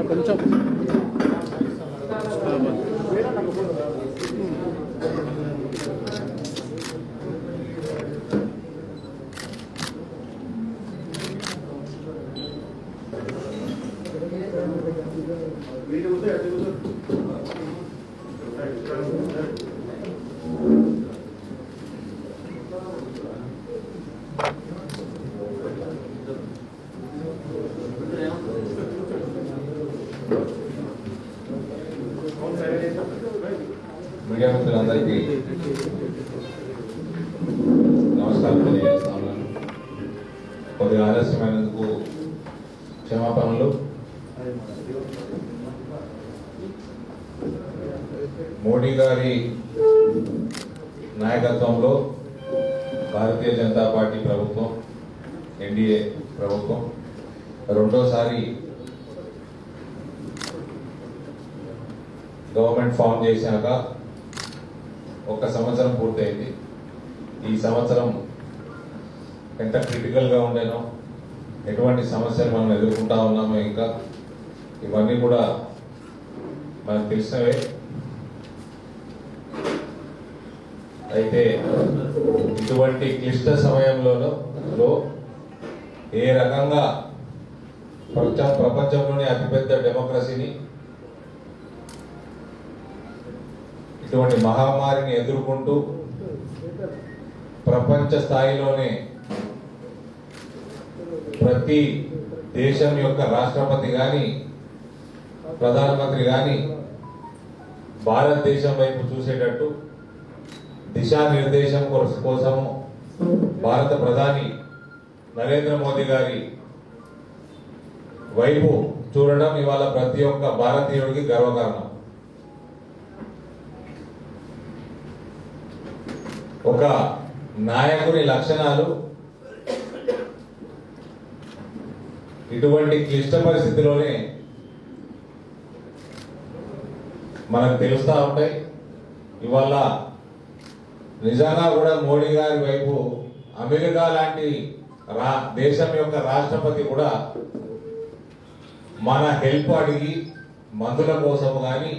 కొంచెం మీడియా మిత్రులందరికీ నమస్కారం తెలియజేస్తాను. కొద్దిగా ఆలస్యమైనందుకు క్షమాపణలు. మోడీ గారి నాయకత్వంలో భారతీయ జనతా పార్టీ ప్రభుత్వం, ఎన్డీఏ ప్రభుత్వం రెండోసారి గవర్నమెంట్ ఫామ్ చేశాక 1 సంవత్సరం పూర్తయింది. ఈ సంవత్సరం ఎంత క్రిటికల్గా ఉండేనో, ఎటువంటి సమస్యలు మనం ఎదుర్కొంటా ఉన్నామో, ఇంకా ఇవన్నీ కూడా మనకు తెలిసినవే. అయితే ఇటువంటి క్లిష్ట సమయంలో ఏ రకంగా ప్రపంచంలోని అతిపెద్ద డెమోక్రసీని, ఇటువంటి మహమ్మారిని ఎదుర్కొంటూ ప్రపంచ స్థాయిలోనే ప్రతి దేశం యొక్క రాష్ట్రపతి కానీ, ప్రధానమంత్రి కానీ భారతదేశం వైపు చూసేటట్టు దిశానిర్దేశం కోసము భారత ప్రధాని నరేంద్ర మోదీ గారి వైపు చూడడం ఇవాళ ప్రతి ఒక్క భారతీయుడికి గర్వకారణం. ఒక నాయకుని లక్షణాలు ఇటువంటి క్లిష్ట పరిస్థితిలోనే మనకు తెలుస్తూ ఉంటాయి. ఇవాళ నిజంగా కూడా మోడీ గారి వైపు అమెరికా లాంటి దేశం యొక్క రాష్ట్రపతి కూడా మన హెల్ప్ అడిగి మందుల కోసం కానీ,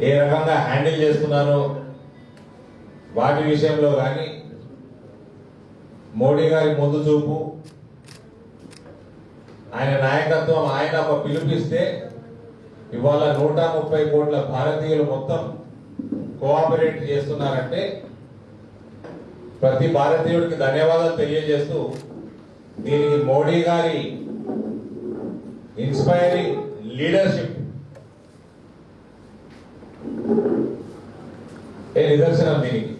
ఏ రకంగా హ్యాండిల్ చేస్తున్నారో వాటి విషయంలో కానీ మోడీ గారి ముందు చూపు, ఆయన నాయకత్వం, ఆయన ఒక పిలుపిస్తే ఇవాళ 130 కోట్ల భారతీయులు మొత్తం కోఆపరేట్ చేస్తున్నారంటే ప్రతి భారతీయుడికి ధన్యవాదాలు తెలియజేస్తూ, దీనికి మోడీ గారి ఇన్స్పైరింగ్ లీడర్షిప్ నిదర్శనం. దీనికి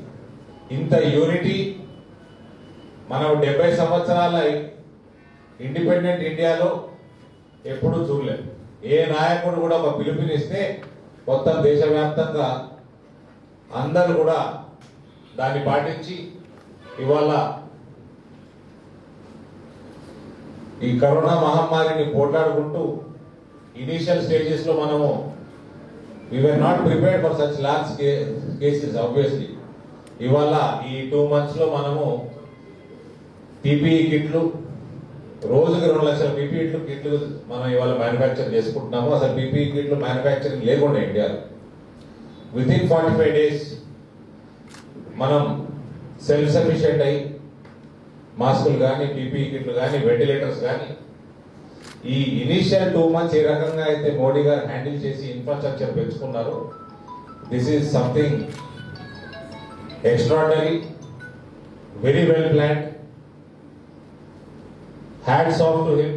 ఇంత యూనిటీ మనం 70 సంవత్సరాల ఇండిపెండెంట్ ఇండియాలో ఎప్పుడూ చూడలేదు. ఏ నాయకుడు కూడా ఒక పిలుపునిస్తే మొత్తం దేశవ్యాప్తంగా అందరూ కూడా దాన్ని పాటించి ఇవాళ ఈ కరోనా మహమ్మారిని పోట్లాడుకుంటూ ఇనీషియల్ స్టేజెస్ లో మనము we were not prepared for such large cases obviously. ఇవాళ ఈ 2 months లో మనము పీపీఈ కిట్లు, రోజుకి 2 లక్షల పీపీఈ కిట్లు మనం ఇవాళ మ్యానుఫ్యాక్చర్ చేసుకుంటున్నాము. అసలు పీపీఈ కిట్లు మ్యానుఫ్యాక్చరింగ్ లేకుండా ఇండియాలో విత్ ఇన్ 45 days మనం సెల్ఫ్ సఫిషియెంట్ అయ్యి మాస్కులు కానీ, పీపీఈ కిట్లు కానీ, వెంటిలేటర్స్ కానీ, ఈ ఇనీషియల్ 2 months ఏ రకంగా అయితే మోడీ గారు హ్యాండిల్ చేసి ఇన్ఫ్రాస్ట్రక్చర్ పెంచుకున్నారు, this is something extraordinary, very well planned. Hats off to him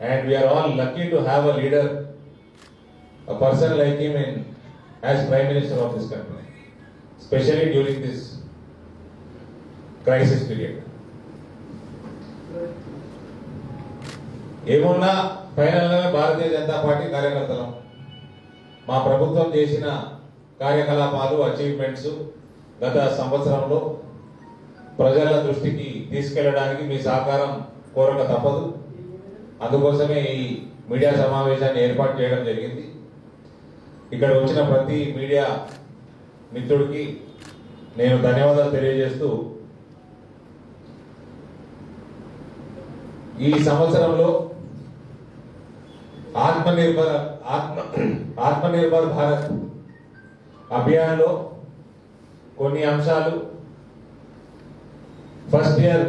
and we are all lucky to have a leader, a person like him as Prime Minister of this country, especially during this crisis period. ఏమున్నా ఫైనల్గా Bharatiya Janata party కార్యకర్తలం. మా ప్రభుత్వం చేసిన కార్యకలాపాలు, achievements గత సంవత్సరంలో ప్రజల దృష్టికి తీసుకెళ్లడానికి మీ సహకారం కోరక తప్పదు. అందుకోసమే ఈ మీడియా సమావేశాన్ని ఏర్పాటు చేయడం జరిగింది. ఇక్కడ వచ్చిన ప్రతి మీడియా మిత్రుడికి నేను ధన్యవాదాలు తెలియజేస్తూ ఈ సంవత్సరంలో ఆత్మనిర్భర్ భారత్ అభియాన్లో కొన్ని అంశాలు ఫస్ట్ ఇయర్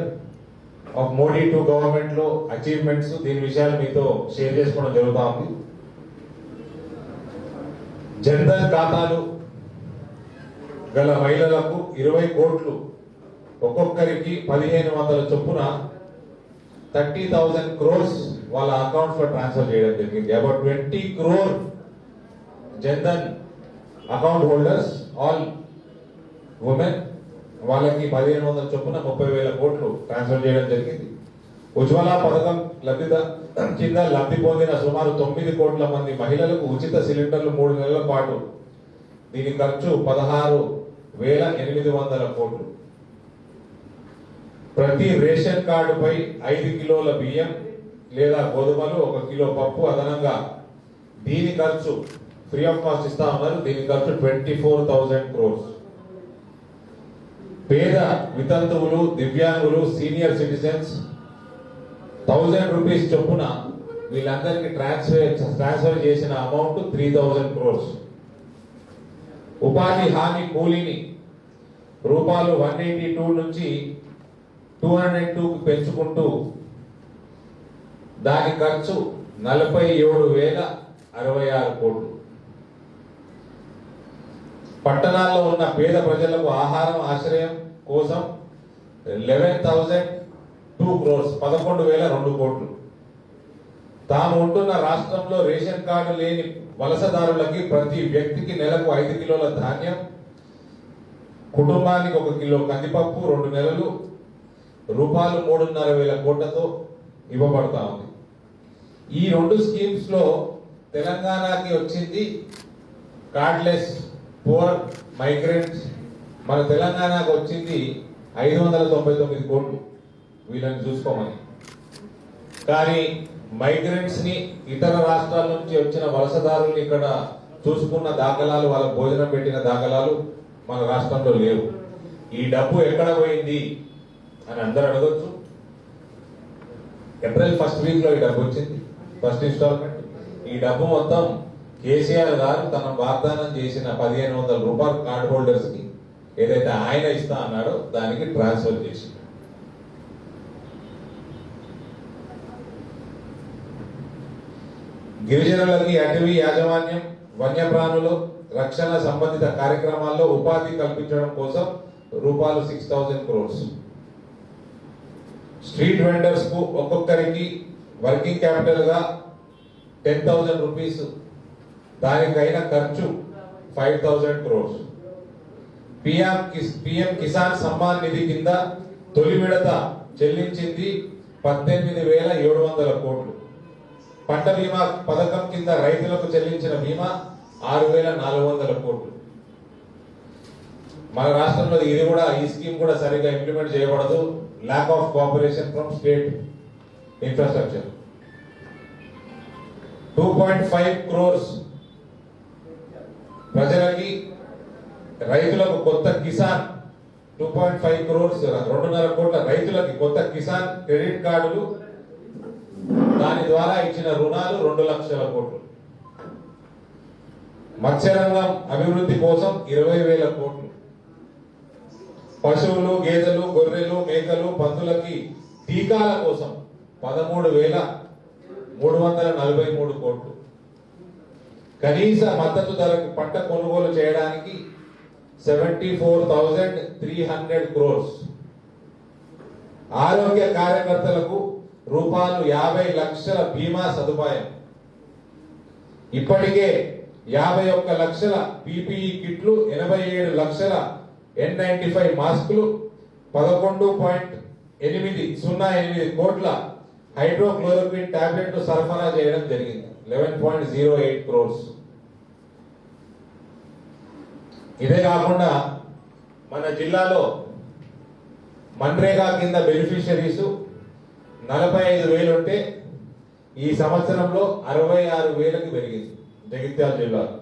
ఆఫ్ మోడీ 2 గవర్నమెంట్లో అచీవ్మెంట్స్, దీని విషయాలు మీతో షేర్ చేసుకోవడం జరుగుతూ ఉంది. జన్ధన్ ఖాతాలు గల మహిళలకు 20 కోట్లు, ఒక్కొక్కరికి 1500 చొప్పున 30,000 crores వాళ్ళ అకౌంట్స్ లో ట్రాన్స్ఫర్ చేయడం జరిగింది. About 20 crore Jan Dhan account holders, all women, వాళ్ళకి 1500 చొప్పున 30,000 కోట్లు ట్రాన్స్ఫర్ చేయడం జరిగింది. ఉజ్వల పథకం కింద లబ్ధి పొందిన సుమారు 9 కోట్ల మంది మహిళలకు ఉచిత సిలిండర్లు 3 నెలల పాటు. దీని ఖర్చు 16,800 కోట్లు. ప్రతి రేషన్ కార్డుపై 5 కిలోల బియ్యం లేదా గోధుమలు, 1 కిలో పప్పు అదనంగా. దీని ఖర్చు ఫ్రీ ఆఫ్ కాస్ట్ ఇస్తా ఉన్నారు. దీని ఖర్చు 24,000 crores. పేద వితంతువులు, దివ్యాంగులు, సీనియర్ సిటిజన్స్ 1000 రూపీస్ చొప్పున వీళ్ళందరికీ ట్రాన్స్ఫర్ చేసిన అమౌంట్ 3,000 crores. ఉపాధి హామీ కూలీని రూపాయలు 182 నుంచి 202 పెంచుకుంటూ దాని ఖర్చు 47,066 కోట్లు. పట్టణాల్లో ఉన్న పేద ప్రజలకు ఆహారం, ఆశ్రయం కోసం 11,002 crores, 11,002 కోట్లు. తాము ఉంటున్న రాష్ట్రంలో రేషన్ కార్డు లేని వలసదారులకి ప్రతి వ్యక్తికి నెలకు 5 కిలోల ధాన్యం, కుటుంబానికి 1 కిలో కందిపప్పు 2 నెలలు రూపాయలు 3,500 కోట్లతో ఇవ్వబడతా ఉంది. ఈ 2 స్కీమ్స్ లో తెలంగాణకి వచ్చింది కార్డ్లెస్ పువర్ మైగ్రెంట్స్. మన తెలంగాణకు వచ్చింది 599 కోట్లు వీళ్ళని చూసుకోమని. కానీ మైగ్రెంట్స్ ని, ఇతర రాష్ట్రాల నుంచి వచ్చిన వలసదారుల్ని ఇక్కడ చూసుకున్న దాఖలాలు, వాళ్ళ భోజనం పెట్టిన దాఖలాలు మన రాష్ట్రంలో లేవు. ఈ డబ్బు ఎక్కడ పోయింది అని అందరూ అడగొచ్చు. ఏప్రిల్ 1st వీక్ లో ఈ డబ్బు వచ్చింది, ఫస్ట్ ఇన్స్టాల్మెంట్. ఈ డబ్బు మొత్తం కేసీఆర్ గారు తన వాగ్దానం చేసిన 1,500 రూపాయలు కార్డు హోల్డర్స్ కి ఏదైతే ఆయన ఇస్తా అన్నాడో దానికి ట్రాన్స్ఫర్ చేసి. గిరిజనులకి అటవీ యాజమాన్యం, వన్యప్రాణులు రక్షణ సంబంధిత కార్యక్రమాల్లో ఉపాధి కల్పించడం కోసం రూపాయలు 6,000 crores. స్ట్రీట్ వెండర్స్ కు ఒక్కొక్కరికి వర్కింగ్ క్యాపిటల్ గా 10,000 రూపీస్, దానికైన ఖర్చు 5,000 crores. పిఎం కిసాన్ సమ్మాన్ నిధి కింద తొలి విడత చెల్లించింది 18,700 కోట్లు. పంట బీమా పథకం కింద రైతులకు చెల్లించిన బీమా 6,400 కోట్లు. మన రాష్ట్రంలో ఇది కూడా, ఈ స్కీమ్ కూడా సరిగ్గా ఇంప్లిమెంట్ చేయబడదు. Lack of cooperation from state infrastructure. 2.5 crores ప్రజలకి, రైతులకు కొత్త కిసాన్ 2.5 crores, 2.5 కోట్ల రైతులకి కొత్త కిసాన్ క్రెడిట్ కార్డులు, దాని ద్వారా ఇచ్చిన రుణాలు 2 లక్షల కోట్లు. మత్స్యరంగం అభివృద్ధి కోసం 20,000 కోట్లు. పశువులు, గేదెలు, గొర్రెలు, మేకలు, పందులకి టీకాల కోసం 13,343 కోట్లు. కనీస మద్దతు ధరకు పంట కొనుగోలు చేయడానికి 74,300 crores. ఆరోగ్య కార్యకర్తలకు రూపాయలు 50 లక్షల బీమా సదుపాయం. ఇప్పటికే 51 లక్షల పిపిఈ కిట్లు, 87 లక్షల N95 మాస్కులు, 11.808 కోట్ల హైడ్రోక్లోరోక్విన్ టాబ్లెట్లు సరఫరా చేయడం జరిగింది. 11.08 crores. ఇదే కాకుండా మన జిల్లాలో మన్రేగా కింద బెనిఫిషరీస్ 45,000 ఉంటే ఈ సంవత్సరంలో 66,000కి పెరిగింది జగిత్యాల జిల్లాలో.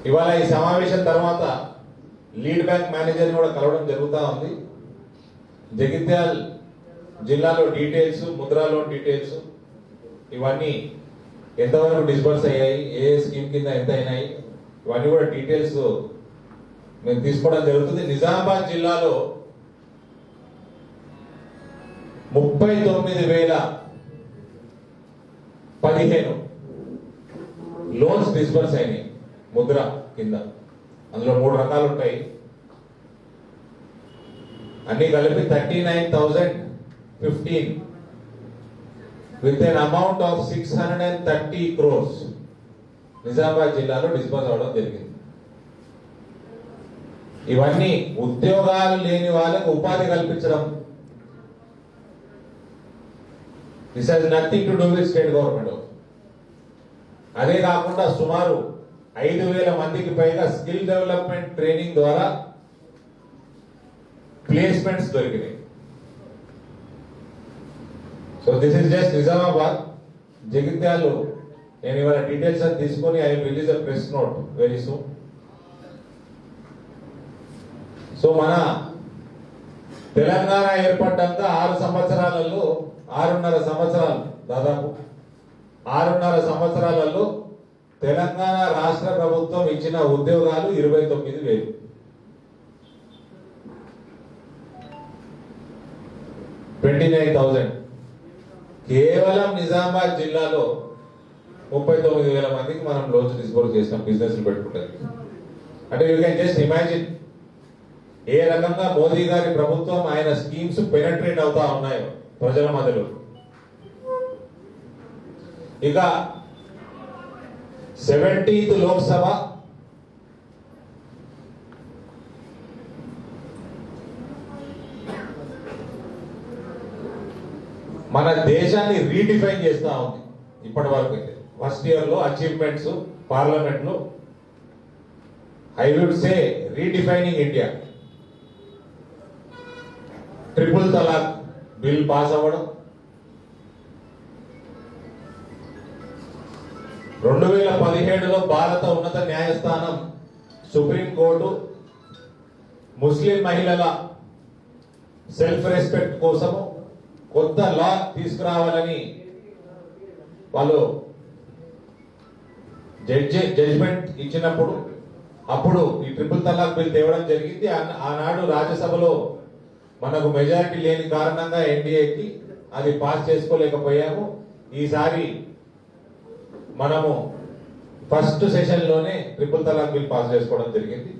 ఇవాళ ఈ సమావేశం తర్వాత లీడ్ బ్యాంక్ మేనేజర్ని కూడా కలవడం జరుగుతూ ఉంది. జగిత్యాల జిల్లాలో డీటెయిల్స్, ముద్రా లోన్ డీటెయిల్స్ ఇవన్నీ ఎంతవరకు డిస్బర్స్ అయ్యాయి, ఏ స్కీమ్ కింద ఎంత అయినాయి, ఇవన్నీ కూడా డీటెయిల్స్ మేము తీసుకోవడం జరుగుతుంది. నిజామాబాద్ జిల్లాలో 39,015 లోన్స్ డిస్బర్స్ అయినాయి ముద్ర కింద. అందులో 3 రకాలు ఉంటాయి. అన్ని కలిపి 39,015 with an amount of 630 crores Nizamabad జిల్లాలో డిస్బర్స్ అవడం జరిగింది. ఇవన్నీ ఉద్యోగాలు లేని వాళ్ళకు ఉపాధి కల్పించడం. This has nothing to do with state government. అదే కాకుండా సుమారు 5,000 మందికి పైగా స్కిల్ డెవలప్మెంట్ ట్రైనింగ్ ద్వారా ప్లేస్మెంట్స్ దొరికినాయి. So this is just Nizamabad. జగిత్యాలు నేను ఇవాళ డీటెయిల్స్ అని తీసుకొని I will release a press note very soon. So మన తెలంగాణ ఏర్పడ్డాక 6 సంవత్సరాలలో 6.5 సంవత్సరాలు, దాదాపు 6.5 సంవత్సరాలలో తెలంగాణ రాష్ట్ర ప్రభుత్వం ఇచ్చిన ఉద్యోగాలు 29,000. కేవలం నిజామాబాద్ జిల్లాలో 39,000 మందికి మనం లోన్స్ డిస్బర్స్ చేస్తాం బిజినెస్లు పెట్టుకుంటారు. అంటే you can just imagine a రకంగా మోదీ గారి ప్రభుత్వం ఆయన స్కీమ్స్ పెనట్రేట్ అవుతా ఉన్నాయో ప్రజల మధ్యలో. ఇక 70th లోక్సభ మన దేశాన్ని రీడిఫైన్ చేస్తా ఉంది. ఇప్పటి వరకు అయితే ఫస్ట్ ఇయర్ లో అచీవ్మెంట్స్ పార్లమెంట్ లో I would say redefining India. Triple talaq bill pass అవ్వడం, 2017లో భారత ఉన్నత న్యాయస్థానం సుప్రీంకోర్టు ముస్లిం మహిళల సెల్ఫ్ రెస్పెక్ట్ కోసము కొత్త లా తీసుకురావాలని వాళ్ళు జడ్జిమెంట్ ఇచ్చినప్పుడు అప్పుడు ఈ ట్రిపుల్ తలాక్ బిల్ తేవడం జరిగింది. ఆనాడు రాజ్యసభలో మనకు మెజారిటీ లేని కారణంగా ఎన్డీఏకి అది పాస్ చేసుకోలేకపోయాము. ఈసారి మనము ఫస్ట్ సెషన్ లోనే ట్రిపుల్ తలాక్ బిల్ పాస్ చేసుకోవడం జరిగింది.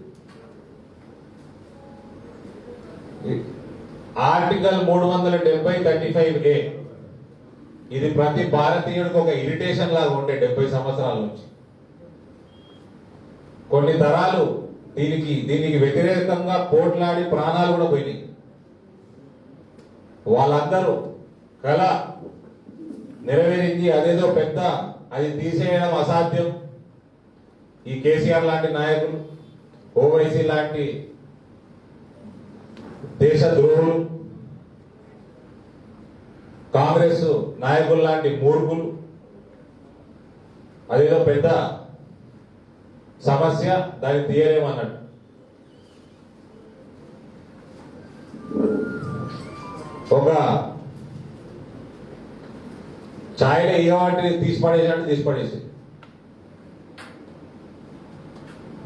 ఆర్టికల్ 370(35)A ఇది ప్రతి భారతీయుడికి ఒక ఇరిటేషన్ లాగా ఉండే 70 సంవత్సరాల నుంచి. కొన్ని తరాలు దీనికి వ్యతిరేకంగా పోట్లాడి ప్రాణాలు కూడా పోయినాయి. వాళ్ళందరూ కళ నెరవేరింది. అదేదో పెద్ద అది తీసేయడం అసాధ్యం. ఈ కేసీఆర్ లాంటి నాయకులు, ఓవైసీ లాంటి దేశ ద్రోహులు, కాంగ్రెస్ నాయకులు లాంటి మూర్ఖులు అదేదో పెద్ద సమస్య, దాన్ని తీయలేమన్నట్టు. ఒక ఛాయలో ఏ వాటిని తీసి పడేసి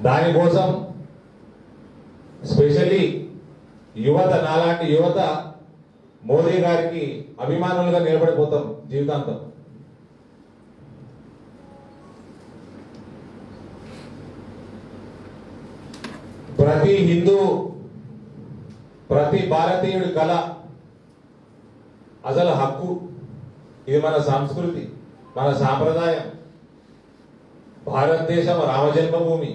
దానికోసం స్పెషల్లీ యువత, నాలాంటి యువత మోదీ గారికి అభిమానులుగా నిలబడిపోతాం జీవితాంతం. ప్రతి హిందూ, ప్రతి భారతీయుడి కళ, అసలు హక్కు. ఇది మన సంస్కృతి, మన సాంప్రదాయం. భారతదేశం రామజన్మభూమి.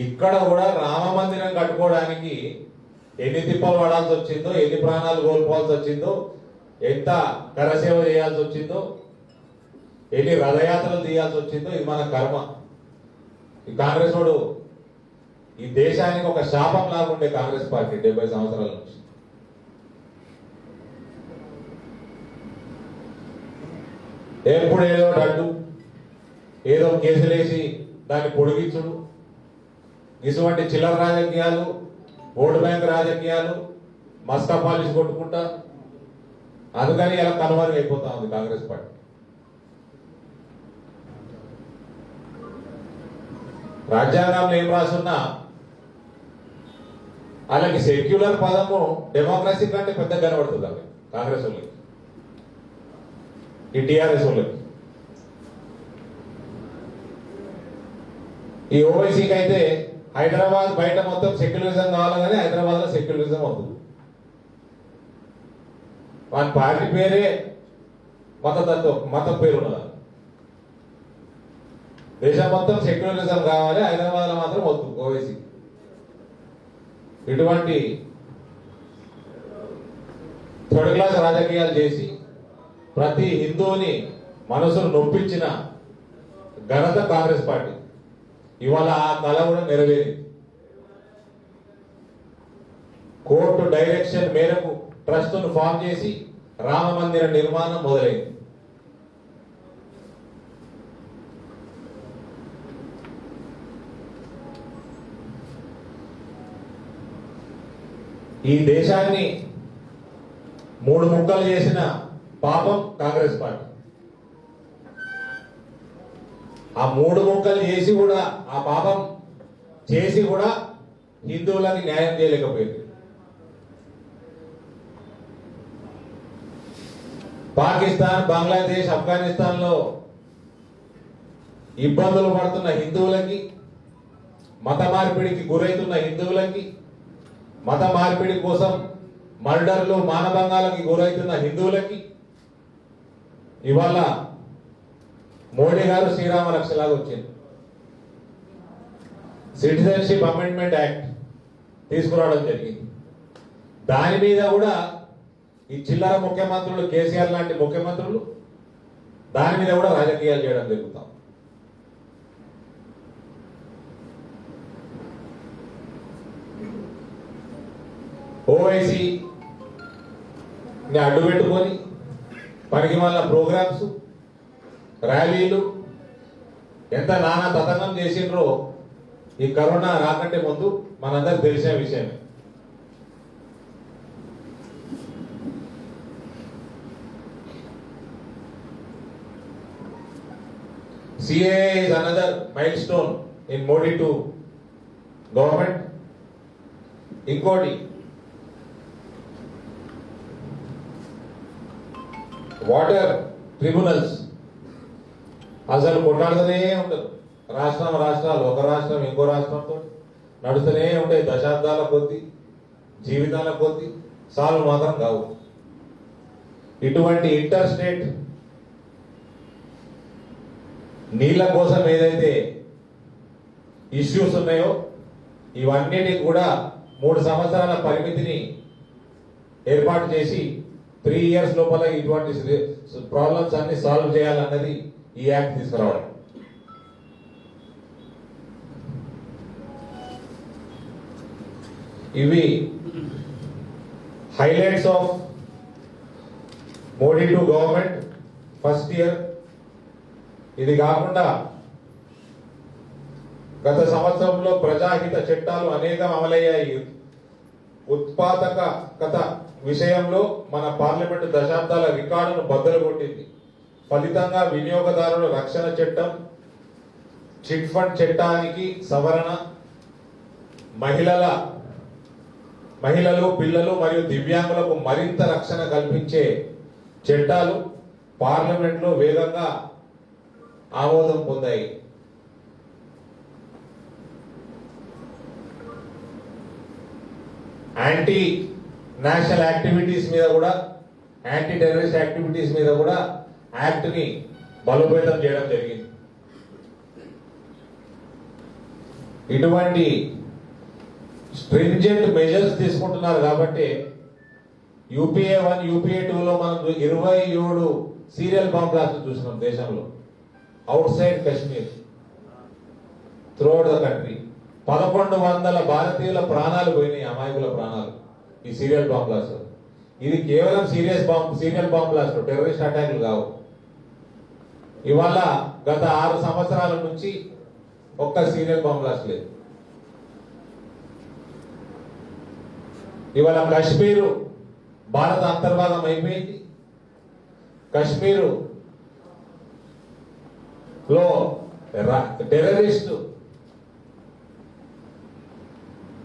ఇక్కడ కూడా రామ మందిరం కట్టుకోవడానికి ఎన్ని తిప్పలు పడాల్సి వచ్చిందో, ఎన్ని ప్రాణాలు కోల్పోవాల్సి వచ్చిందో, ఎంత కరసేవ చేయాల్సి వచ్చిందో, ఎన్ని రథయాత్రలు తీయాల్సి వచ్చిందో, ఇది మన కర్మ. ఈ కాంగ్రెస్ వాడు ఈ దేశానికి ఒక శాపం లాగా ఉండే కాంగ్రెస్ పార్టీ 70 సంవత్సరాల నుంచి. ఎప్పుడు ఏదో అడ్డు, ఏదో కేసులేసి దాన్ని పొడిగించుడు, ఇటువంటి చిల్లర రాజకీయాలు, ఓటు బ్యాంక్ రాజకీయాలు, మస్కా పాలిష్ కొట్టుకుంటా అందుకని ఇలా కనుమరుగైపోతా ఉంది కాంగ్రెస్ పార్టీ. రాజ్యాంగంలో ఏం రాసున్నా అలాగే సెక్యులర్ పదము డెమోక్రసీ కంటే పెద్ద కనబడుతుంది అవి కాంగ్రెస్ వాళ్ళకి, ఈ టిఆర్ఎస్ వాళ్ళకి. ఈ ఓవైసీకి అయితే హైదరాబాద్ బయట మొత్తం సెక్యులరిజం కావాలి, కానీ హైదరాబాద్ లో సెక్యులరిజం వద్దు. వాని పార్టీ పేరే మతం పేరు ఉన్నదా. దేశం మొత్తం సెక్యులరిజం కావాలి, హైదరాబాద్ లో మాత్రం వద్దు ఓవైసీ. ఇటువంటి థర్డ్ క్లాస్ రాజకీయాలు చేసి ప్రతి హిందువుని మనసును నొప్పించిన ఘనత కాంగ్రెస్ పార్టీ. ఇవాళ ఆ కళ కూడా నెరవేరింది. కోర్టు డైరెక్షన్ మేరకు ట్రస్టును ఫామ్ చేసి రామ మందిర నిర్మాణం మొదలైంది. ఈ దేశాన్ని మూడు ముక్కలు చేసిన పాపం కాంగ్రెస్ పార్టీ. ఆ మూడు ముక్కలు చేసి కూడా, ఆ పాపం చేసి కూడా హిందువులకి న్యాయం చేయలేకపోయింది. పాకిస్తాన్, బంగ్లాదేశ్, ఆఫ్ఘనిస్తాన్ లో ఇబ్బందులు పడుతున్న హిందువులకి, మత మార్పిడికి గురైతున్న హిందువులకి, మత మార్పిడి కోసం మర్డర్లు, మానభంగాలకి గురవుతున్న హిందువులకి ఇవాళ మోడీ గారు శ్రీరామ రక్షలాగా వచ్చింది. సిటిజన్షిప్ అమెండ్మెంట్ యాక్ట్ తీసుకురావడం జరిగింది. దాని మీద కూడా ఈ చిల్లర ముఖ్యమంత్రులు, కేసీఆర్ లాంటి ముఖ్యమంత్రులు దాని మీద కూడా రాజకీయాలు చేయడం జరుగుతాం. ఓవైసీ అడ్డు పెట్టుకొని పనికి మళ్ళా ప్రోగ్రామ్స్, ర్యాలీలు ఎంత నానా తతంగం చేసిండ్రో ఈ కరోనా రాకంటే ముందు మనందరికి తెలిసిన విషయమే. CAA is another milestone in Modi 2 government. ఇంకోటి వాటర్ ట్రిబ్యునల్స్ అసలు కొట్లాడుతూనే ఉండదు. రాష్ట్రాలు, ఒక రాష్ట్రం ఇంకో రాష్ట్రంతో నడుస్తూనే ఉంటాయి. దశాబ్దాల కొద్దీ, జీవితాల కొద్దీ సాల్వ్ మాత్రం కావు. ఇటువంటి ఇంటర్ స్టేట్ నీళ్ల కోసం ఏదైతే ఇష్యూస్ ఉన్నాయో ఇవన్నిటికి కూడా 3 సంవత్సరాల పరిమితిని ఏర్పాటు చేసి 3 years లోపల ఇటువంటి ప్రాబ్లమ్స్ అన్ని సాల్వ్ చేయాలన్నది ఈ యాక్ట్ తీసుకురావడం. ఇవి highlights of Modi 2 government first year. ఇది కాకుండా గత సంవత్సరంలో ప్రజాహిత చట్టాలు అనేకం అమలయ్యాయి. ఉత్పాదకత విషయంలో మన పార్లమెంటు దశాబ్దాల రికార్డును బద్దలు కొట్టింది. ఫలితంగా వినియోగదారుల రక్షణ చట్టం, చిట్ ఫండ్ చట్టానికి సవరణ, మహిళలు, పిల్లలు మరియు దివ్యాంగులకు మరింత రక్షణ కల్పించే చట్టాలు పార్లమెంట్లో వేగంగా ఆమోదం పొందాయి. యాంటీ నేషనల్ యాక్టివిటీస్ మీద కూడా, యాంటీ టెర్రరిస్ట్ యాక్టివిటీస్ మీద కూడా యాక్ట్ ని బలోపేతం చేయడం జరిగింది. ఇటువంటి స్ట్రింజెంట్ మెజర్స్ తీసుకుంటున్నారు కాబట్టి UPA 1, UPA 2లో మనం 27 సీరియల్ బాంబ్ బ్లాస్ట్లు చూసినాం దేశంలో, out side Kashmir, throughout the country. 1100 భారతీయుల ప్రాణాలు పోయినాయి, అమాయకుల ప్రాణాలు ఈ సీరియల్ బాంబ్ బ్లాస్ట్. ఇది కేవలం సీరియల్ బాంబ్ బ్లాస్ట్, టెర్రరిస్ట్ అటాక్లు కావు. ఇవాళ గత 6 సంవత్సరాల నుంచి ఒక్క సీరియల్ బాంబ్ బ్లాస్ట్ లేదు. ఇవాళ కాశ్మీరు భారత అంతర్భాగం అయిపోయింది. కాశ్మీరు లో టెర్రరిస్ట్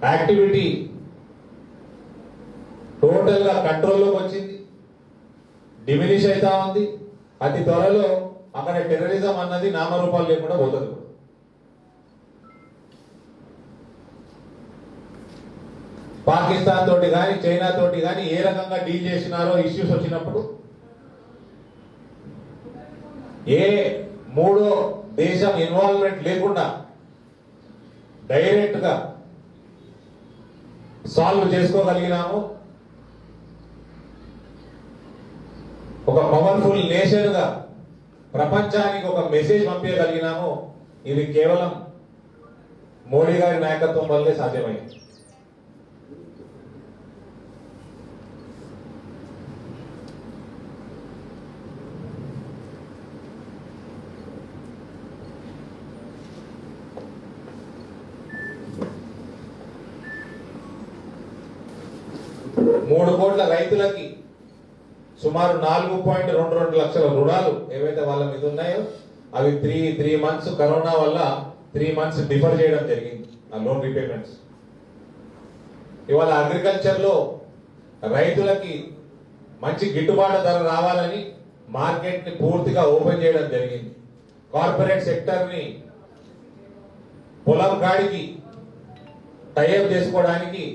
యాక్టివిటీ టోటల్ గా కంట్రోల్లోకి వచ్చింది, డిమినిష్ అవుతా ఉంది. అతి త్వరలో అక్కడ టెర్రరిజం అన్నది నామరూపాలు లేకుండా పోతుంది. పాకిస్తాన్ తోటి కానీ చైనా తోటి కానీ ఏ రకంగా డీల్ చేసినారో ఇష్యూస్ వచ్చినప్పుడు ఏ మూడో దేశం ఇన్వాల్వ్మెంట్ లేకుండా డైరెక్ట్ గా సాల్వ్ చేసుకోగలిగినాము. ఒక పవర్ఫుల్ నేషన్ గా ప్రపంచానికి ఒక మెసేజ్ పంపించగలిగినాము. ఇది కేవలం మోడీ గారి నాయకత్వం వల్లే సాధ్యమైంది. మూడు కోట్ల రైతులకి సుమారు 4.22 లక్షల రుణాలు ఏవైతే వాళ్ళ మీద ఉన్నాయో అవి త్రీ మంత్స్ కరోనా వల్ల 3 మంత్స్ డిఫర్ చేయడం జరిగింది ఆ లోన్ రీపేమెంట్స్. ఇవాళ అగ్రికల్చర్ లో రైతులకి మంచి గిట్టుబాటు ధర రావాలని మార్కెట్ ని పూర్తిగా ఓపెన్ చేయడం జరిగింది. కార్పొరేట్ సెక్టర్ ని పొలం కాడికి టైఅప్ చేసుకోవడానికి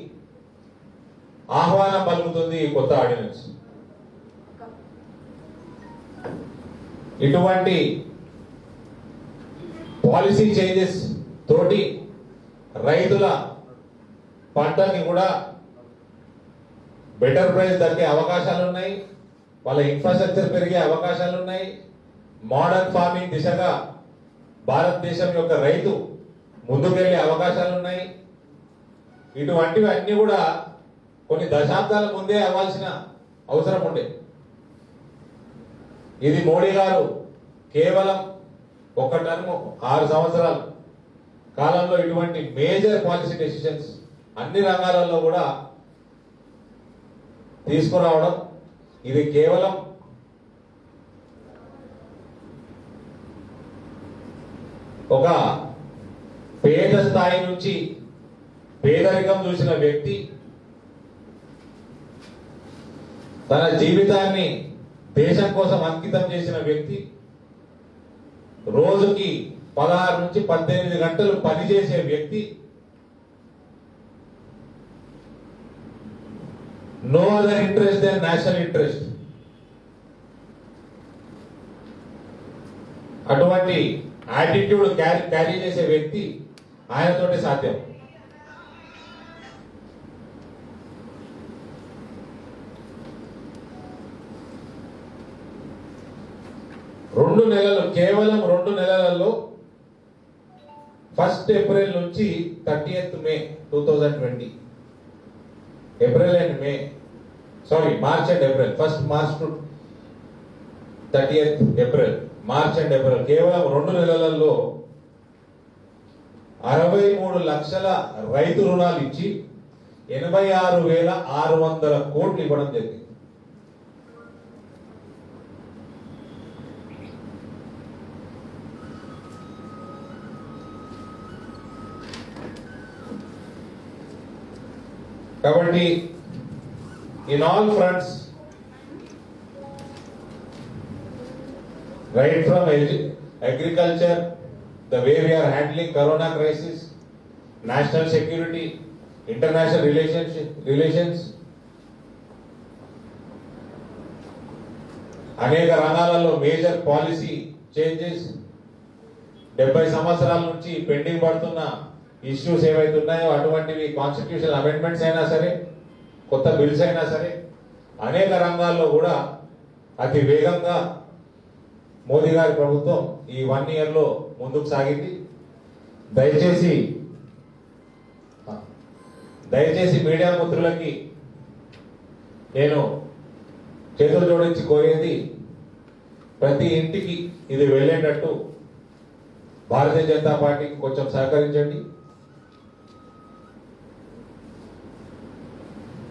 ఆహ్వానం పలుకుతుంది ఈ కొత్త ఆర్డినెన్స్. ఇటువంటి పాలసీ చేంజెస్ తోటి రైతుల పంటకి కూడా బెటర్ ప్రైస్ దక్కే అవకాశాలు ఉన్నాయి, వాళ్ళ ఇన్ఫ్రాస్ట్రక్చర్ పెరిగే అవకాశాలు ఉన్నాయి. మోడర్న్ ఫార్మింగ్ దిశగా భారతదేశం యొక్క రైతు ముందుకెళ్లే అవకాశాలు ఉన్నాయి. ఇటువంటివి అన్ని కూడా కొన్ని దశాబ్దాల ముందే అవ్వాల్సిన అవసరం ఉండే. ఇది మోడీ గారు కేవలం ఒక టర్మ్ 6 సంవత్సరాల కాలంలో ఇటువంటి మేజర్ పాలసీ డెసిషన్స్ అన్ని రంగాలలో కూడా తీసుకురావడం, ఇది కేవలం ఒక పేద స్థాయి నుంచి పేదరికం చూసిన వ్యక్తి తన జీవితాన్ని దేశం కోసం అంకితం చేసిన వ్యక్తి రోజుకి 16 నుంచి 18 గంటలు పనిచేసే వ్యక్తి, no other interest than national interest. అటువంటి యాటిట్యూడ్ క్యారీ చేసే వ్యక్తి ఆయనతోటి సాధ్యం. కేవలం 2 నెలలలో 1 ఏప్రిల్ నుంచి 30th May 2020, April and May, sorry March and April, 1st March to 30th April, March and April, కేవలం 2 నెలలలో 63 లక్షల రైతు రుణాలు ఇచ్చి 86,600 కోట్లు ఇవ్వడం జరిగింది. కాబట్టి in all fronts, right from agriculture, the way we are handling corona crisis, national security, international relations, అనేక రంగాలలో మేజర్ పాలసీ చేంజెస్, 70 సంవత్సరాల నుంచి పెండింగ్ పడుతున్న ఇష్యూస్ ఏవైతే ఉన్నాయో అటువంటివి కాన్స్టిట్యూషన్ అమెండ్మెంట్స్ అయినా సరే, కొత్త బిల్స్ అయినా సరే, అనేక రంగాల్లో కూడా అతి వేగంగా మోదీ గారి ప్రభుత్వం ఈ 1 ఇయర్లో ముందుకు సాగింది. దయచేసి మీడియా మిత్రులకి నేను చేతులు జోడించి కోరేది, ప్రతి ఇంటికి ఇది వెళ్ళేటట్టు భారతీయ జనతా పార్టీకి కొంచెం సహకరించండి.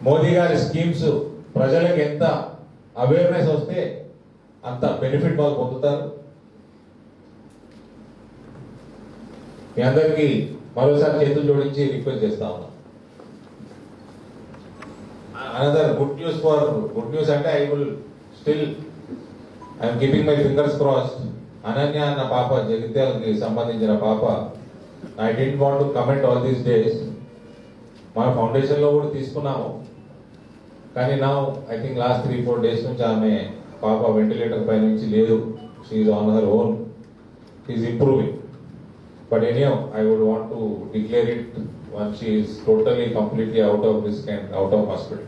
మోదీ గారి స్కీమ్స్ ప్రజలకు ఎంత అవేర్నెస్ వస్తే అంత బెనిఫిట్ వాళ్ళు పొందుతారు. మీ అందరికీ మరోసారి చేతులు జోడించి రిక్వెస్ట్ చేస్తా ఉన్నాం. అనదర్ గుడ్ న్యూస్ అంటే I'm keeping my fingers crossed. Ananya అన్న పాప, జగిత్యాలకి సంబంధించిన పాప, I don't want to comment all these days. మన ఫౌండేషన్ లో కూడా తీసుకున్నాము, కానీ నా ఐ థింక్ లాస్ట్ 3-4 డేస్ నుంచి ఆమె పాప వెంటిలేటర్ పై నుంచి లేదు. She's on her own, she's improving. But anyhow I would want to declare it once she is totally completely out of risk and out of hospital.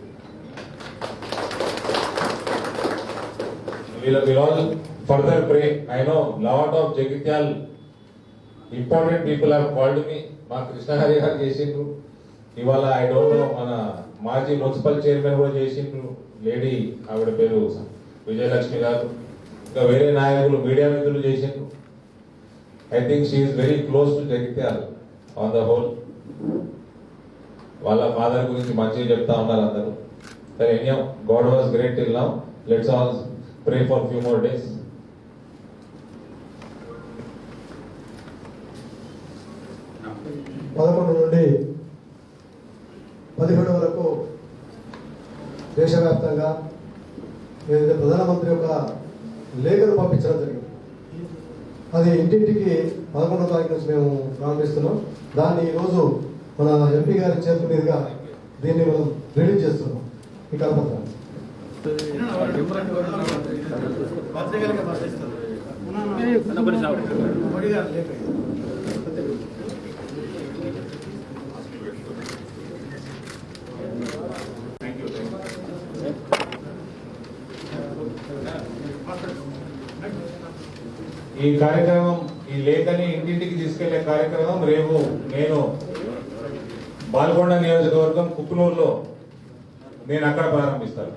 We'll all further pray. I know lot of Jagityal important people have called me. మా కృష్ణహరి గారు చేసిండ్రు, ఇవాళ I don't know మన మాజీ municipal chairman కూడా చేసిండ్రు, lady ఆవిడ పేరు విజయలక్ష్మి గారు, ఇంకా వేరే నాయకులు మీడియా మిత్రులు చేసిండ్రు. I think she is very close to Jagtial on the whole. వాళ్ళ ఫాదర్ గురించి మంచిగా చెప్తా ఉన్నారు అందరూ. సరే, anyhow God was great till now. Let's all pray for few more days. పదకొండు నుండి 17 వరకు దేశవ్యాప్తంగా ఏదైతే ప్రధానమంత్రి యొక్క లేఖను పంపించడం జరిగింది. అది ఇంటింటికి 11వ తారీఖు నుంచి మేము ప్రారంభిస్తున్నాం. దాన్ని ఈరోజు మన ఎంపీ గారి చేతుల మీదుగా దీన్ని మనం రిలీజ్ చేస్తున్నాం ఈ కరపత్రాన్ని. ఈ కార్యక్రమం, ఈ లేఖని ఇంటింటికి తీసుకెళ్లే కార్యక్రమం రేపు నేను బాల్కొండ నియోజకవర్గం కుక్కునూరులో నేను అక్కడ ప్రారంభిస్తాను.